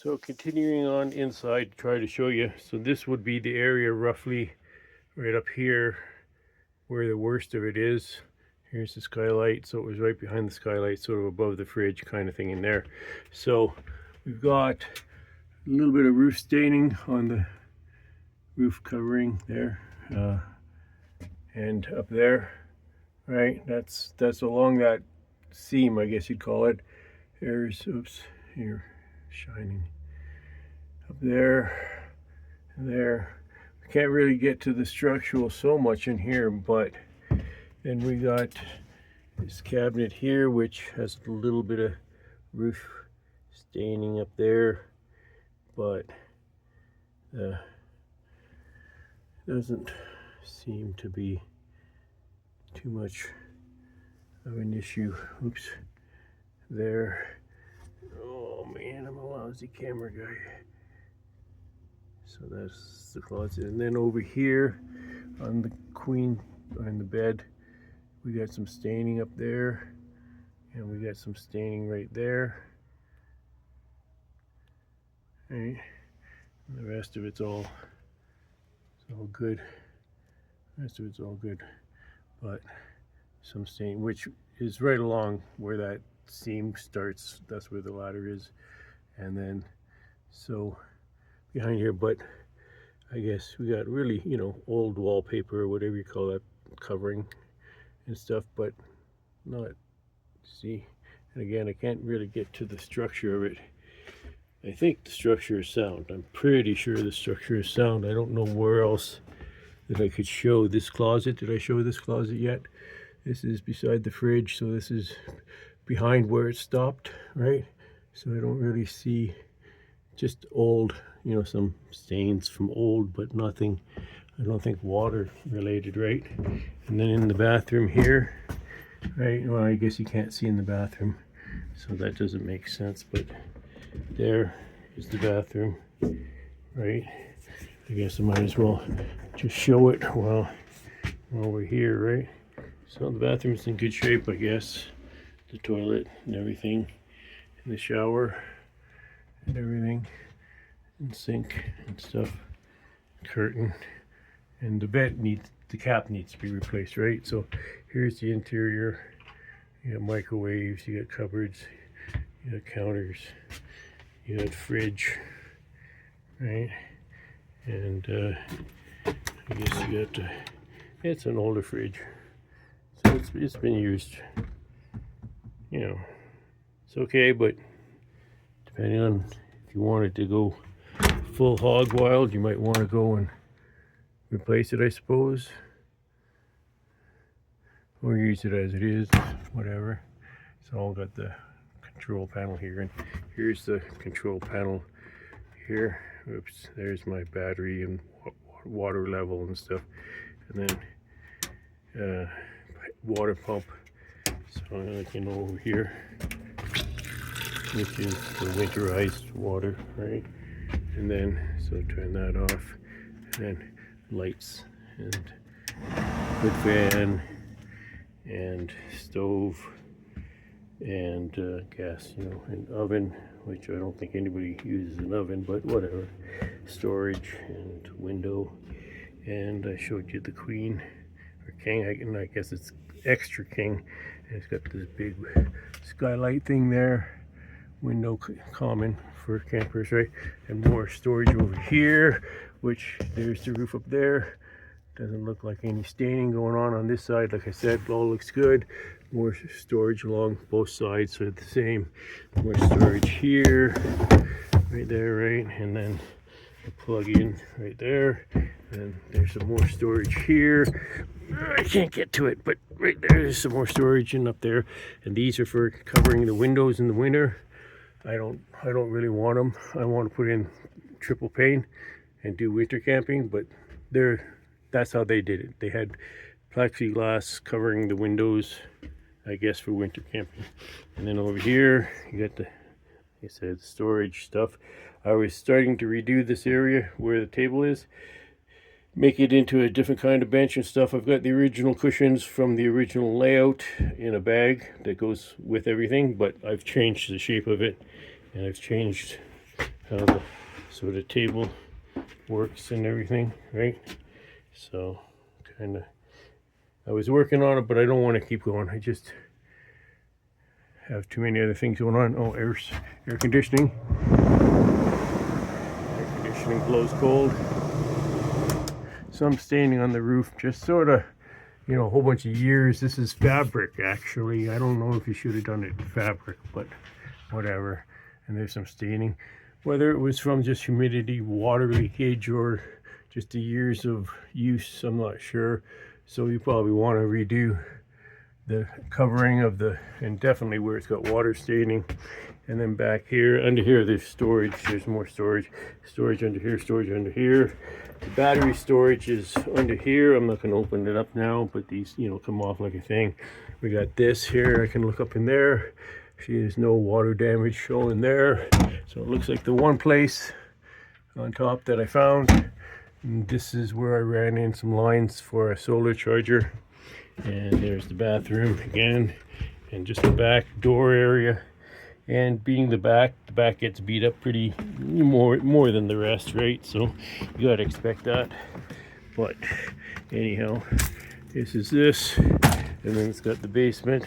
So continuing on inside to try to show you. So this would be the area roughly right up here where the worst of it is. Here's the skylight. So it was right behind the skylight, sort of above the fridge kind of thing in there. So we've got a little bit of roof staining on the roof covering there. And up there, right? That's along that seam, I guess you'd call it. There's, oops, here, shining up there and there. We can't really get to the structural so much in here, but then we got this cabinet here, which has a little bit of roof staining up there, but doesn't seem to be too much of an issue. Oops, there. Oh man, I'm a lousy camera guy. So that's the closet, and then over here on the queen, on the bed, we got some staining up there, and we got some staining right there. Right, and the rest of it's all good. The rest of it's all good, but some stain, which is right along where that seam starts. That's where the ladder is, and then so behind here. But I guess we got really, you know, old wallpaper or whatever you call that covering and stuff, but not, see, and again, I can't really get to the structure of it. I think the structure is sound. I'm pretty sure the structure is sound. I don't know where else that I could show this closet. Did I show this closet yet? This is beside the fridge, so this is behind where it stopped, right? So I don't really see, just old, you know, some stains from old, but nothing, I don't think water related, right? And then in the bathroom here, right, well, I guess you can't see in the bathroom, so that doesn't make sense, but there is the bathroom, right? I guess I might as well just show it while we're here, right? So the bathroom's in good shape, I guess. The toilet and everything, and the shower and everything, and sink and stuff, curtain, and the bed needs, the cap needs to be replaced, right? So here's the interior. You got microwaves, you got cupboards, you got counters, you got fridge, right? And I guess you got it's an older fridge, so it's been used. You know, it's okay, but depending on if you wanted to go full hog wild, you might want to go and replace it, I suppose, or use it as it is, whatever. It's all got the control panel here, and here's the control panel here. Oops, there's my battery and water level and stuff, and then water pump. So I'm going to go over here, which is the winterized water, right? And then, so turn that off, and then lights, and good fan, and stove, and gas, you know, and oven, which I don't think anybody uses an oven, but whatever. Storage and window, and I showed you the queen, or king, I guess it's extra king. And it's got this big skylight thing there, window common for campers, right? And more storage over here, which there's the roof up there. Doesn't look like any staining going on this side. Like I said, it all looks good. More storage along both sides are the same. More storage here, right there, right? And then the plug in right there. And there's some more storage here. I can't get to it, but right there's some more storage in up there. And these are for covering the windows in the winter. I don't really want them. I want to put in triple pane and do winter camping, but that's how they did it. They had plexiglass covering the windows, I guess, for winter camping. And then over here you got the, like I said, storage stuff. I was starting to redo this area where the table is, make it into a different kind of bench and stuff. I've got the original cushions from the original layout in a bag that goes with everything, but I've changed the shape of it, and I've changed how the sort of table works and everything, right? So kind of, I was working on it, but I don't want to keep going. I just have too many other things going on. Oh, air conditioning. Air conditioning blows cold. Some staining on the roof, just sort of, you know, a whole bunch of years. This is fabric, actually. I don't know if you should have done it fabric, but whatever. And there's some staining. Whether it was from just humidity, water leakage, or just the years of use, I'm not sure. So you probably want to redo the covering of the, and definitely where it's got water staining. And then back here, under here, there's storage. There's more storage. Storage under here, storage under here. The battery storage is under here. I'm not going to open it up now, but these, you know, come off like a thing. We got this here. I can look up in there. There's no water damage showing there. So it looks like the one place on top that I found. And this is where I ran in some lines for a solar charger. And there's the bathroom again, and just the back door area. And being the back gets beat up pretty more than the rest, right? So you gotta expect that. But anyhow, this is this, and then it's got the basement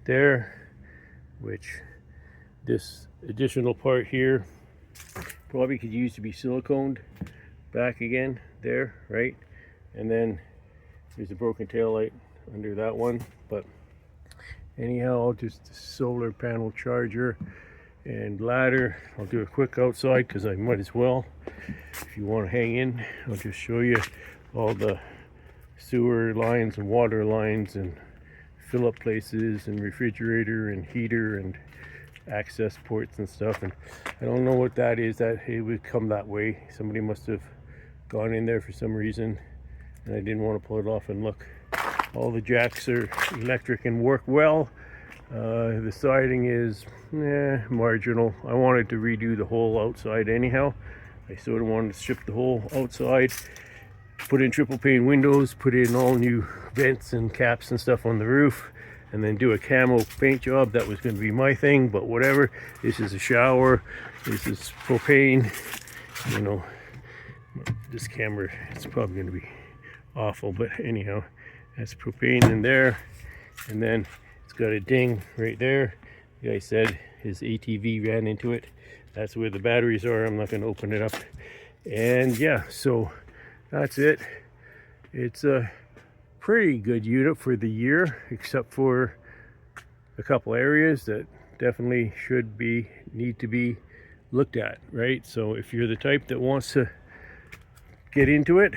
there, which this additional part here probably could use to be siliconed back again there, right? And then there's a broken tail light under that one, but anyhow, just a solar panel charger and ladder. I'll do a quick outside because I might as well. If you want to hang in, I'll just show you all the sewer lines and water lines and fill up places and refrigerator and heater and access ports and stuff. And I don't know what that is, that it would come that way. Somebody must have gone in there for some reason, and I didn't want to pull it off and look. All the jacks are electric and work well. The siding is marginal. I wanted to redo the whole outside anyhow. I sort of wanted to strip the whole outside, put in triple pane windows, put in all new vents and caps and stuff on the roof, and then do a camo paint job. That was going to be my thing, but whatever. This is a shower. This is propane. You know, this camera, it's probably going to be awful, but anyhow, that's propane in there. And then it's got a ding right there. The guy said his ATV ran into it. That's where the batteries are. I'm not going to open it up. And yeah, so that's it. It's a pretty good unit for the year, except for a couple areas that definitely need to be looked at, right? So if you're the type that wants to get into it,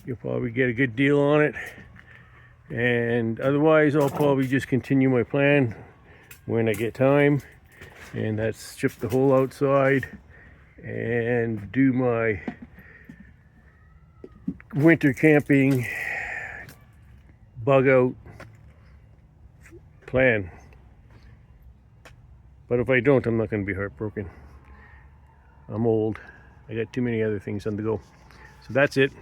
you'll probably get a good deal on it. And otherwise, I'll probably just continue my plan when I get time, and that's strip the whole outside and do my winter camping bug out plan. But if I don't, I'm not going to be heartbroken. I'm old. I got too many other things on the go. So that's it.